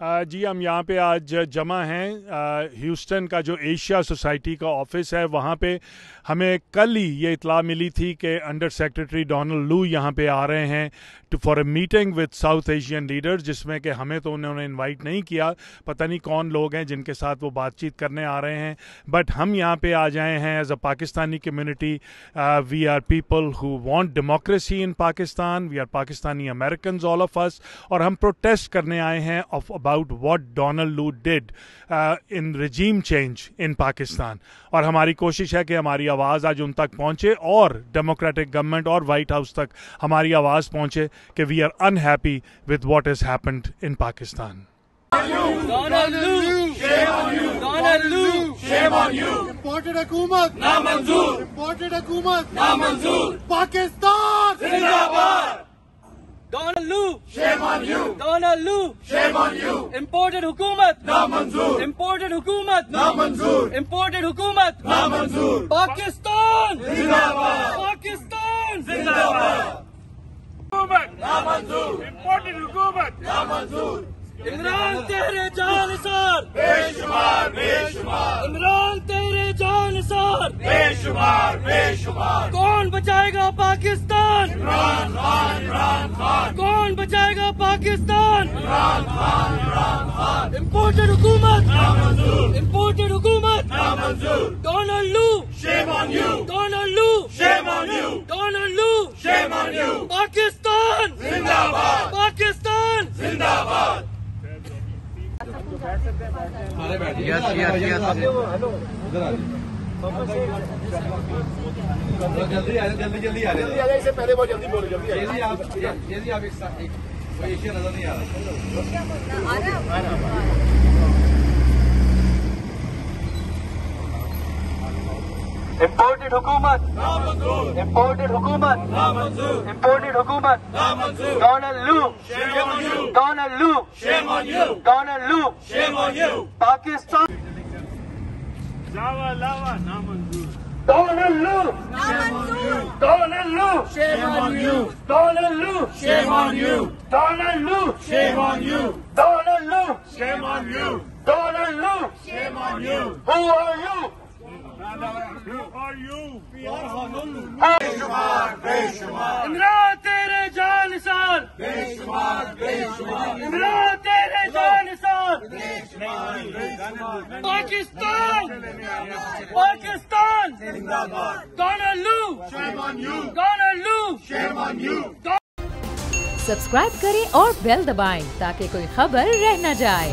जी हम यहाँ पे आज जमा हैं ह्यूस्टन का जो एशिया सोसाइटी का ऑफिस है वहाँ पे हमें कल ही ये इतला मिली थी कि अंडर सेक्रेटरी डोनाल्ड लू यहाँ पे आ रहे हैं for a meeting with south Asian leaders, जिसमें कि हमें तो उन्होंने इनवाइट नहीं किया, पता नहीं कौन लोग हैं जिनके साथ वो बातचीत करने आ रहे हैं, बट हम यहाँ पे आ जाए हैं as a Pakistani community. We are people who want democracy in Pakistan, we are Pakistani American all of us, और हम प्रोटेस्ट करने आए हैं of about what Donald Lu did in regime change in Pakistan. और हमारी कोशिश है कि हमारी आवाज़ आज उन तक पहुँचे और डेमोक्रेटिक गवर्नमेंट और वाइट हाउस तक हमारी आवाज़ पहुँचे कि we are unhappy with what has happened in Pakistan. Donald Lou, shame on you. Donald Lou, shame on you. Imported हुकूमत ना मंजूर. Imported हुकूमत ना मंजूर. पाकिस्तान जिंदाबाद. Donald Lou, shame on you. Donald Lou, shame on you. Imported हुकूमत ना मंजूर. Imported हुकूमत ना मंजूर. Imported हुकूमत ना मंजूर. पाकिस्तान जिंदाबाद. पाकिस्तान जिंदाबाद. हुकूमत ना मंजूर. Imported हुकूमत ना मंजूर. इमरान तेरे जानिसार बेशुमार बेशुमार. इमरान तेरे जानिसार बेशुमार बेशुमार. कौन बचाएगा पाकिस्तान? इमरान खान. इमरान खान. कौन बचाएगा पाकिस्तान? इमरान खान. इमरान खान. इम्पोर्टेड हुकूमत ना मंजूर. इम्पोर्टेड हुकूमत ना मंजूर. डोनाल्ड लू, शेम ऑन यू. डोनाल्ड लू, शेम ऑन यू. डोनाल्ड लू, शेम ऑन यू. पाकिस्तान जिंदाबाद. पाकिस्तान जिंदाबाद. जल्दी आ रहे इससे पहले बहुत जल्दी बोलो. जल्दी आप एक एशिया नजर नहीं आ रहा. Imported हुकूमत ना मंजूर. Imported हुकूमत ना मंजूर. Imported हुकूमत ना मंजूर. Donald Lou, shame on you. Donald Lou, shame on you. Donald Lou, shame on you. Pakistan लावा लावा ना मंजूर. Donald Lou, shame on you. Donald Lou, shame on you. Donald Lou, shame on you. Donald Lou, shame on you. Donald Lou, Shame on you. Donald Lou, Shame on you. who are you? Who are you? We are बेशुमार बेशुमार. इमरान तेरे जानिसार बेशुमार बेशुमार. इमरान तेरे जानिसार. बेशुमार. पाकिस्तान पाकिस्तान जिंदाबाद. Donald लू, Shame on you. Donald लू, Shame on you. सब्सक्राइब करें और बेल दबाएं ताकि कोई खबर रह न जाए।